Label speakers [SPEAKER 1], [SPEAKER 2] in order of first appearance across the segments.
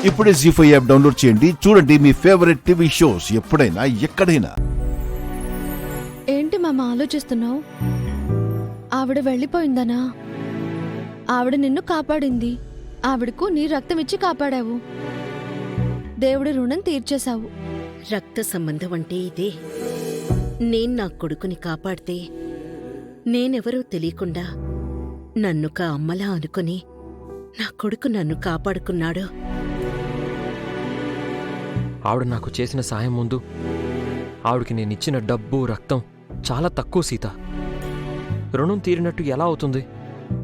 [SPEAKER 1] ఇప్పుడే జీ5 app download చేయండి. చూడండి మీ ఫేవరెట్ టీవీ షోస్ ఎప్పుడైనా ఎక్కడైనా.
[SPEAKER 2] ఏంటి మామ ఆలోచిస్తున్నావు? ఆవిడ వెళ్ళిపోయిందనా? ఆవిడ నిన్ను కాపాడింది. ఆవిడకు నీ రక్తం ఇచ్చి కాపాడావు. దేవుడి రుణం తీర్చేశావు.
[SPEAKER 3] రక్త సంబంధం అంటే ఇదే. నేను నా కొడుకుని కాపాడితే నేనెవరో తెలియకుండా నన్నుక అమ్మలా అనుకుని నా కొడుకు నన్ను కాపాడుకున్నాడు.
[SPEAKER 4] ఆవిడ నాకు చేసిన సాయం ముందు ఆవిడకి నేనిచ్చిన డబ్బు రక్తం చాలా తక్కువ సీత. రుణం తీరినట్టు ఎలా అవుతుంది?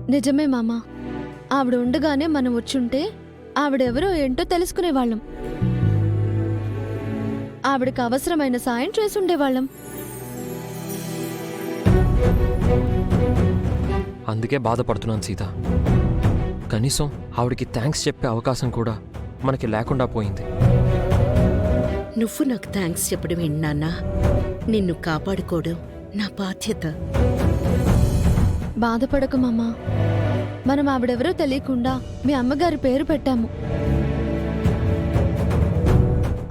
[SPEAKER 2] నిజమే మామ. ఆవిడ ఉండగానే మనం వచ్చుంటే ఆవిడెవరో ఏంటో తెలుసుకునేవాళ్ళం. ఆవిడకి అవసరమైన సాయం చేసుండేవాళ్ళం.
[SPEAKER 4] అందుకే బాధపడుతున్నాను సీత. కనీసం ఆవిడకి థ్యాంక్స్ చెప్పే అవకాశం కూడా మనకి లేకుండా పోయింది.
[SPEAKER 3] నువ్వు నాకు థ్యాంక్స్ చెప్పడం ఏంటి నాన్నా? నిన్ను కాపాడుకోవడం నా బాధ్యత.
[SPEAKER 2] బాధపడకు మామ. మనం ఆవిడెవరో తెలియకుండా మీ అమ్మగారి పేరు పెట్టాము.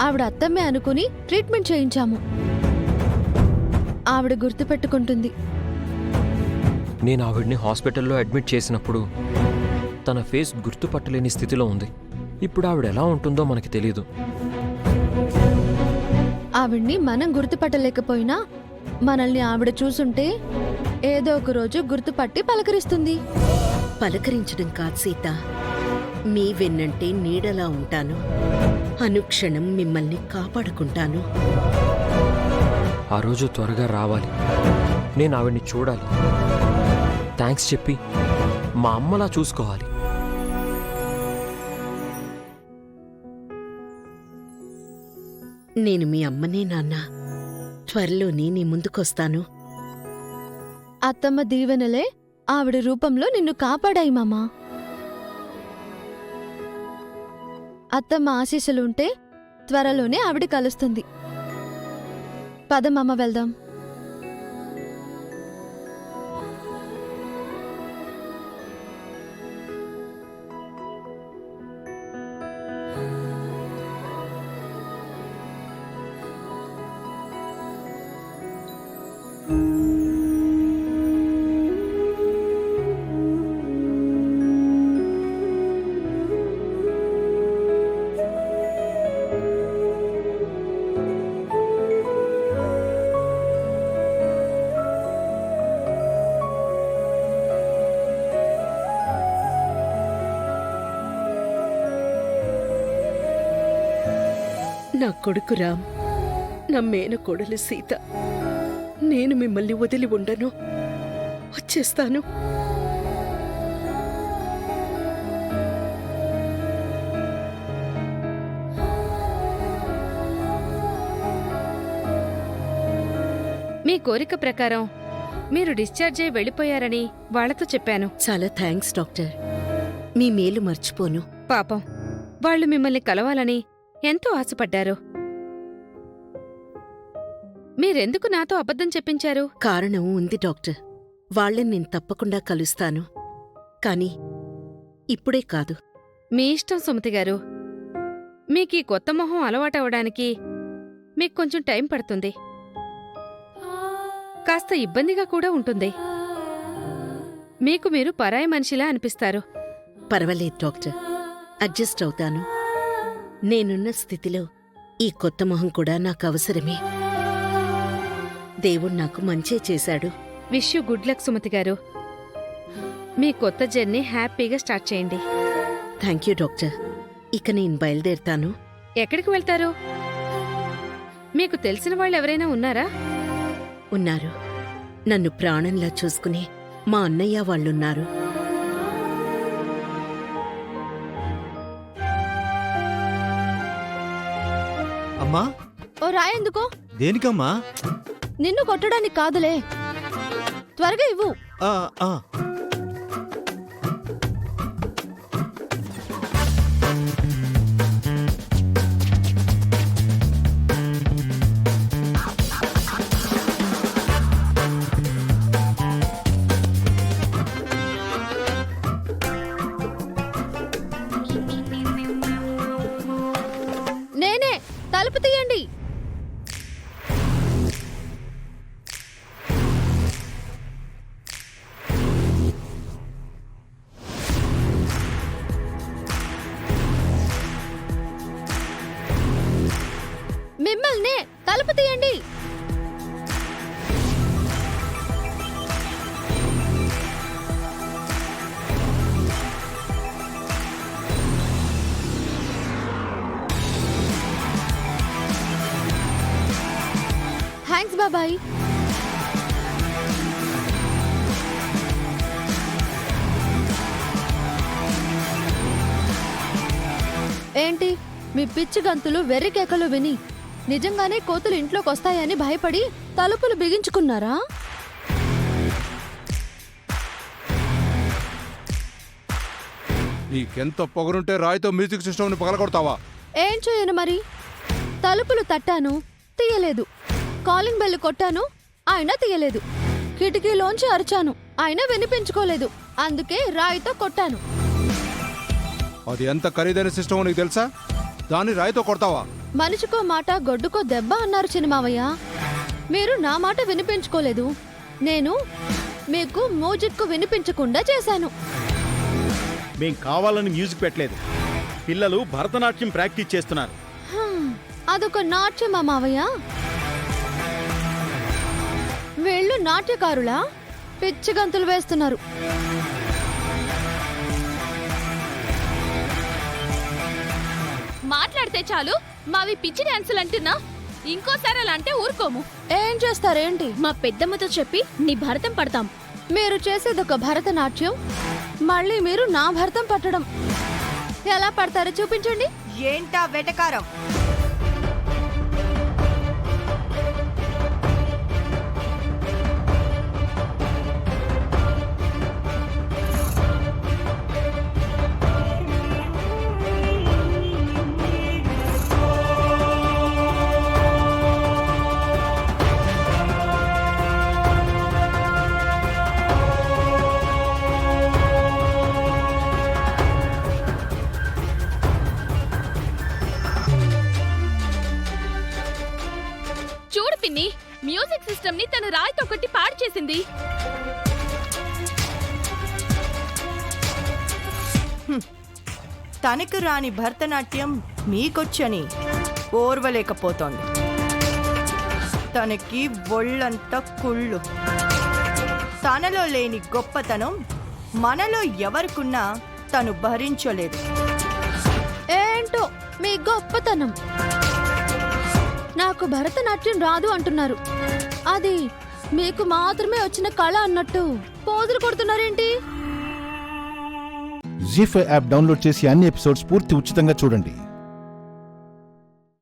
[SPEAKER 2] ఆవిడ అత్తమ్మే అనుకుని ట్రీట్మెంట్ చేయించాము. ఆవిడ గుర్తుపెట్టుకుంటుంది.
[SPEAKER 4] నేను ఆవిడ్ని హాస్పిటల్లో అడ్మిట్ చేసినప్పుడు తన ఫేస్ గుర్తుపట్టలేని స్థితిలో ఉంది. ఇప్పుడు ఆవిడ ఎలా ఉంటుందో మనకి తెలీదు.
[SPEAKER 2] ఆవిడ్ని మనం గుర్తుపట్టలేకపోయినా మనల్ని ఆవిడ చూసుంటే ఏదో ఒక రోజు గుర్తుపట్టి పలకరిస్తుంది.
[SPEAKER 3] పలకరించడం కాదు సీత, మీ వెన్నంటే నీడలా ఉంటాను. అనుక్షణం మిమ్మల్ని కాపాడుకుంటాను.
[SPEAKER 4] ఆ రోజు త్వరగా రావాలి. నేను ఆవిడ్ని చూడాలి. థ్యాంక్స్ చెప్పి మా అమ్మలా చూసుకోవాలి.
[SPEAKER 3] నేను మీ అమ్మనే నాన్న. త్వరలోనే నీ ముందుకొస్తాను.
[SPEAKER 2] అత్తమ్మ దీవెనలే ఆవిడ రూపంలో నిన్ను కాపాడాయి మామా. అత్తమ్మ ఆశీస్సులుంటే త్వరలోనే ఆవిడ కలుస్తుంది. పదమమ్మ వెళ్దాం.
[SPEAKER 3] నా కొడుకు రామ్, నా మేన కొడలు సీత. నేను మిమ్మల్ని వదిలి ఉండను. వచ్చేస్తాను.
[SPEAKER 5] మీ కోరిక ప్రకారం మీరు డిశ్చార్జ్ అయి వెళ్ళిపోయారని వాళ్లతో చెప్పాను.
[SPEAKER 3] చాలా థ్యాంక్స్ డాక్టర్. మీ మేలు మర్చిపోను.
[SPEAKER 5] పాపం, వాళ్ళు మిమ్మల్ని కలవాలని ఎంతో ఆశపడ్డారు. మీరెందుకు నాతో అబద్ధం చెప్పించారు?
[SPEAKER 3] కారణం ఉంది డాక్టర్. వాళ్ళని నేను తప్పకుండా కలుస్తాను. కానీ ఇప్పుడే కాదు.
[SPEAKER 5] మీ ఇష్టం సుమతి గారు. మీకీ కొత్త మొహం అలవాటవడానికి మీకు కొంచెం టైం పడుతుంది. కాస్త ఇబ్బందిగా కూడా ఉంటుంది. మీకు మీరు పరాయి మనిషిలా అనిపిస్తారు.
[SPEAKER 3] పర్వాలేదు డాక్టర్, అడ్జస్ట్ అవుతాను. నేనున్న స్థితిలో ఈ కొత్త మొహం కూడా నాకు అవసరమే. దేవుడు నాకు మంచే చేశాడు.
[SPEAKER 5] Wish you good luck Sumathi garu. మీ కొత్త జర్నీ హ్యాపీగా స్టార్ట్ చేయండి.
[SPEAKER 3] Thank you doctor. ఇక నేను బయలుదేరుతాను.
[SPEAKER 5] ఎక్కడికి వెళ్తారు? మీకు తెలిసిన వాళ్ళెవరైనా ఉన్నారా?
[SPEAKER 3] ఉన్నారు. నన్ను ప్రాణంలా చూసుకుని మా అన్నయ్య వాళ్ళున్నారు.
[SPEAKER 6] అమ్మా,
[SPEAKER 2] ఓ రాయందుకో?
[SPEAKER 6] దేనికమ్మా?
[SPEAKER 2] నిన్ను కొట్టడానికి కాదులే. త్వరగా ఇవ్వు.
[SPEAKER 6] ఆ, ఆ.
[SPEAKER 2] తలుపు తీయండి. మిమ్మల్నే, తలుపు తీయండి. థ్యాంక్స్ బాబాయ్. ఏంటి మీ పిచ్చి గంతులు వెర్రి కేకలు విని నిజంగానే కోతులు ఇంట్లోకి వస్తాయని భయపడి తలుపులు బిగించుకున్నారా?
[SPEAKER 7] నీకెంత పొగరుంటే రాయితో మ్యూజిక్ సిస్టమ్ని పగలగొడతావా?
[SPEAKER 2] ఏం చేయను మరి? తలుపులు తట్టాను, తీయలేదు. కాలింగ్ బెల్ కొట్టాను, ఆయన తీయలేదు. కిటికీలోంచి అరిచాను, ఆయన వినిపించుకోలేదు. అందుకే రాయితో కొట్టాను.
[SPEAKER 7] అది ఎంత ఖరీదైన సిస్టమ్ నీకు తెలుసా? దాన్ని రాయితో కొడతావా?
[SPEAKER 2] మనిషికో మాట గొడ్డుకో దెబ్బ అన్నారు చిన్నమావయ్య. మీరు నా మాట వినిపించుకోలేదు, నేను మీకు మ్యూజిక్ వినిపించకుండా చేశాను.
[SPEAKER 6] మేం కావాలని మ్యూజిక్ పెట్టలేదు. పిల్లలు భరతనాట్యం ప్రాక్టీస్ చేస్తున్నారు.
[SPEAKER 2] అదొక నాట్యమా మావయ్య? వీళ్ళు నాట్యకారులా? పిచ్చి గంతులు వేస్తున్నారు.
[SPEAKER 8] మాట్లాడితే చాలు మావి పిచ్చి డాన్సులు అంటున్నా. ఇంకోసారి అలా అంటే ఊరుకోము.
[SPEAKER 2] ఏం చేస్తారేంటి?
[SPEAKER 8] మా పెద్దమ్మతో చెప్పి నీ భరతం పడతాం.
[SPEAKER 2] మీరు చేసేదొక భరతనాట్యం, మళ్ళీ మీరు నా భరతం పట్టడం. ఎలా పడతారో చూపించండి.
[SPEAKER 9] ఏంటా వెటకారం?
[SPEAKER 8] చూడు పిన్ని, మ్యూజిక్ సిస్టమ్ ని తన రాయితో కొట్టి పాడు చేసింది.
[SPEAKER 9] తనకు రాని భరతనాట్యం మీకొచ్చని ఓర్వలేకపోతోంది. తనకి ఒళ్ళంతా కుళ్ళు. తనలో లేని గొప్పతనం మనలో ఎవరికున్నా తను భరించలేదు.
[SPEAKER 2] ఏంటో మీ గొప్పతనం. నాకు భరతనాట్యం రాదు అంటున్నారు. అది మీకు మాత్రమే వచ్చిన కళ అన్నట్టు పోజులు కొడుతున్నారేంటి?
[SPEAKER 1] జీ5 యాప్ డౌన్లోడ్ చేసి అన్ని ఎపిసోడ్స్ పూర్తి ఉచితంగా చూడండి.